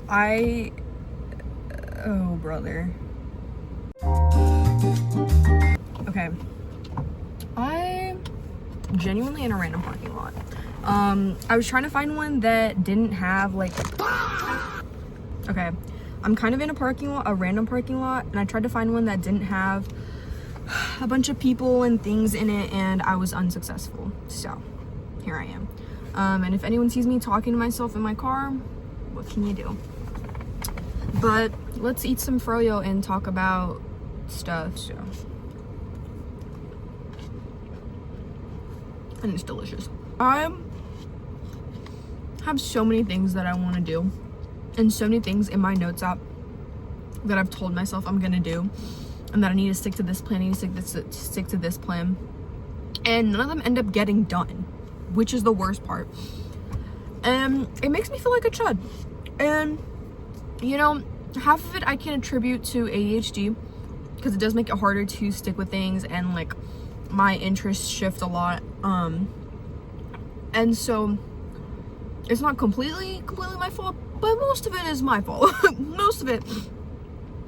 Oh, brother. Okay. I genuinely in a random parking lot. I was trying to find one that didn't have like, okay, I'm kind of in a random parking lot, and I tried to find one that didn't have a bunch of people and things in it, and I was unsuccessful. So here I am. And if anyone sees me talking to myself in my car, what can you do? But let's eat some froyo and talk about stuff. So, and it's delicious. I have so many things that I want to do, and so many things in my notes app that I've told myself I'm gonna do, and that I need to stick to this plan, I need to stick to this plan, and none of them end up getting done, which is the worst part. And it makes me feel like a chud. And you know, half of it I can attribute to ADHD, because it does make it harder to stick with things, and like my interests shift a lot. And so it's not completely my fault, but most of it is my fault. Most of it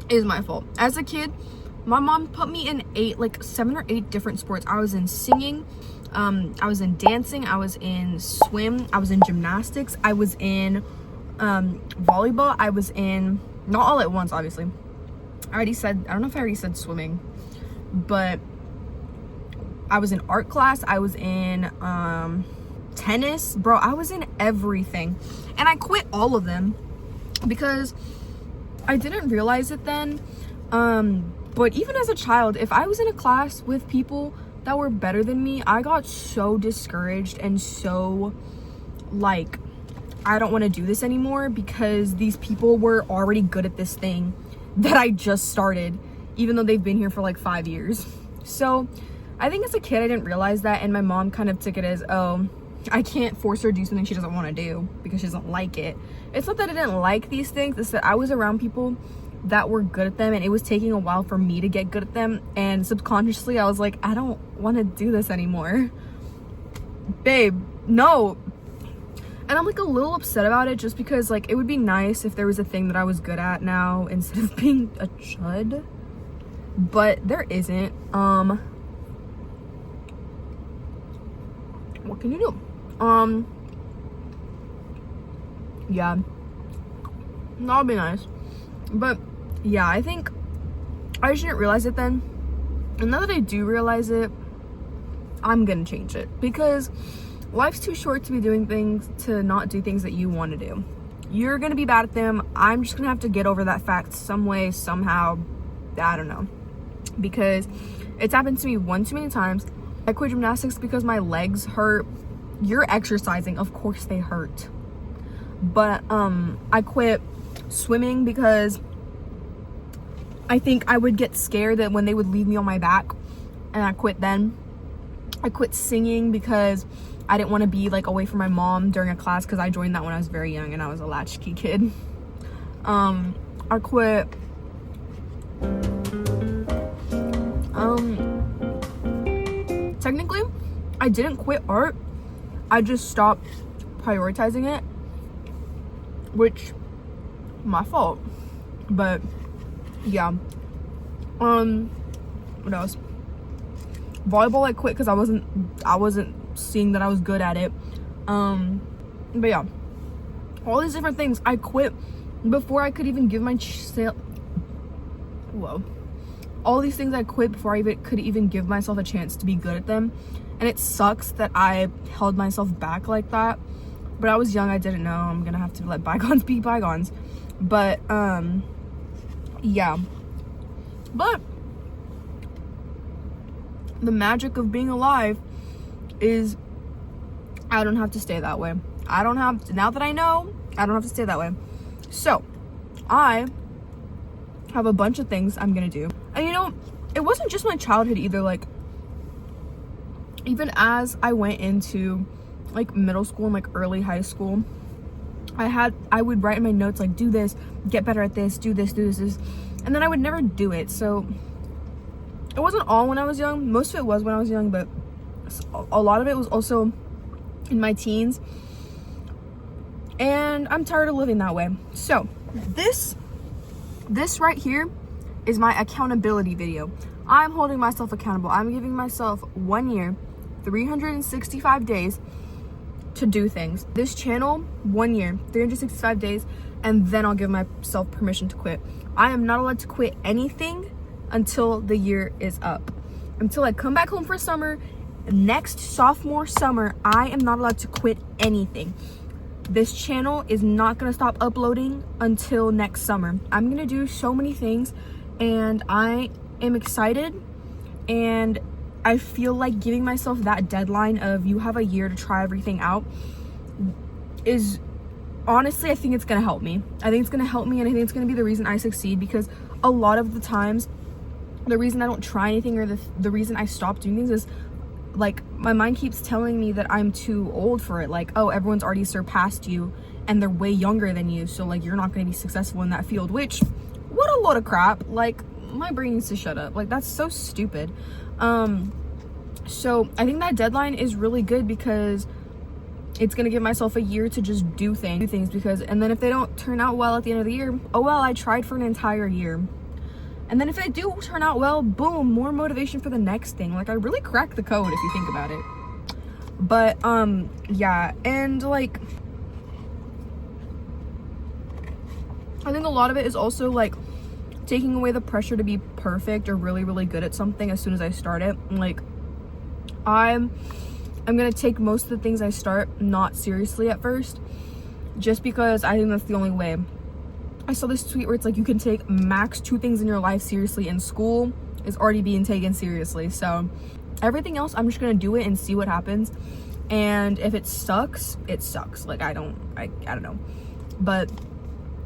is my fault. As a kid, my mom put me in 7 or 8 different sports. I was in singing, I was in dancing, I was in swim, I was in gymnastics, I was in volleyball, I was in, not all at once obviously. I don't know if I already said swimming, but I was in art class, I was in tennis, bro. I was in everything, and I quit all of them because I didn't realize it then, but even as a child, if I was in a class with people that were better than me, I got so discouraged and so like, I don't want to do this anymore, because these people were already good at this thing that I just started, even though they've been here for like 5 years. So I think as a kid I didn't realize that, and my mom kind of took it as, oh, I can't force her to do something she doesn't want to do because she doesn't like it. It's not that I didn't like these things, it's that I was around people that were good at them, and it was taking a while for me to get good at them, and subconsciously I was like, I don't want to do this anymore, babe, no. And I'm like a little upset about it, just because like it would be nice if there was a thing that I was good at now instead of being a chud, but there isn't. What can you do? Yeah, that would be nice. But yeah, I think I just didn't realize it then, and now that I do realize it, I'm gonna change it, because life's too short to be doing things, to not do things that you want to do. You're gonna be bad at them. I'm just gonna have to get over that fact some way, somehow. I don't know, because it's happened to me one too many times. I quit gymnastics because my legs hurt. You're exercising, of course they hurt. But I quit swimming because I think I would get scared that when they would leave me on my back, and I quit then. I quit singing because I didn't want to be like away from my mom during a class, because I joined that when I was very young and I was a latchkey kid. I quit technically I didn't quit art, I just stopped prioritizing it, which my fault. But yeah, what else? Volleyball I quit because I wasn't seeing that I was good at it. But yeah, all these different things I quit before I could even give all these things I quit before I could even give myself a chance to be good at them. And it sucks that I held myself back like that, but I was young, I didn't know. I'm gonna have to let bygones be bygones. But yeah, but the magic of being alive is I don't have to stay that way. Now that I know, I don't have to stay that way. So I have a bunch of things I'm gonna do. And you know, it wasn't just my childhood either. Like, even as I went into like middle school and like early high school, I would write in my notes like, do this, get better at this, do this, and then I would never do it. So it wasn't all when I was young. Most of it was when I was young, but a lot of it was also in my teens, and I'm tired of living that way. So this right here is my accountability video. I'm holding myself accountable. I'm giving myself 1 year, 365 days to do things. This channel, 1 year, 365 days, and then I'll give myself permission to quit. I am not allowed to quit anything until the year is up. Until I come back home for summer, next sophomore summer, I am not allowed to quit anything. This channel is not gonna stop uploading until next summer. I'm gonna do so many things, and I am excited, and I feel like giving myself that deadline of you have a year to try everything out is honestly, I think it's gonna help me. I think it's gonna help me, and I think it's gonna be the reason I succeed, because a lot of the times the reason I don't try anything, or the reason I stop doing things, is like my mind keeps telling me that I'm too old for it. Like, oh, everyone's already surpassed you and they're way younger than you, so like you're not going to be successful in that field, which, what a load of crap. Like, my brain needs to shut up. Like, that's so stupid. So I think that deadline is really good, because it's going to give myself a year to just do things, because, and then if they don't turn out well at the end of the year, oh well, I tried for an entire year. And then if they do turn out well, boom, more motivation for the next thing. Like, I really cracked the code if you think about it. But yeah, and like I think a lot of it is also like taking away the pressure to be perfect or really, really good at something as soon as I start it. Like, I'm gonna take most of the things I start not seriously at first, just because I think that's the only way. I saw this tweet where it's like you can take max 2 things in your life seriously, and school is already being taken seriously. So everything else, I'm just gonna do it and see what happens. And if it sucks, it sucks. Like, I don't know. But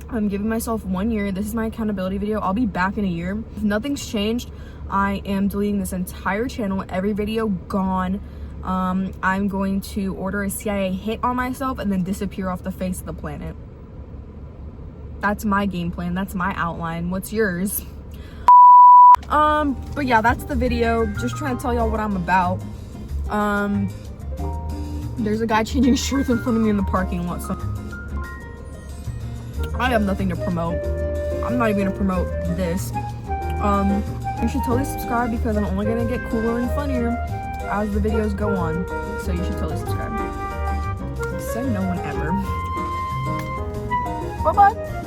I'm giving myself 1 year. This is my accountability video. I'll be back in a year. If nothing's changed, I am deleting this entire channel, every video gone. I'm going to order a CIA hit on myself and then disappear off the face of the planet. That's my game plan. That's my outline. What's yours? But yeah, that's the video. Just trying to tell y'all what I'm about. There's a guy changing shirts in front of me in the parking lot, so I have nothing to promote. I'm not even gonna promote this. You should totally subscribe, because I'm only gonna get cooler and funnier as the videos go on. So you should totally subscribe. Said no one ever. Bye-bye.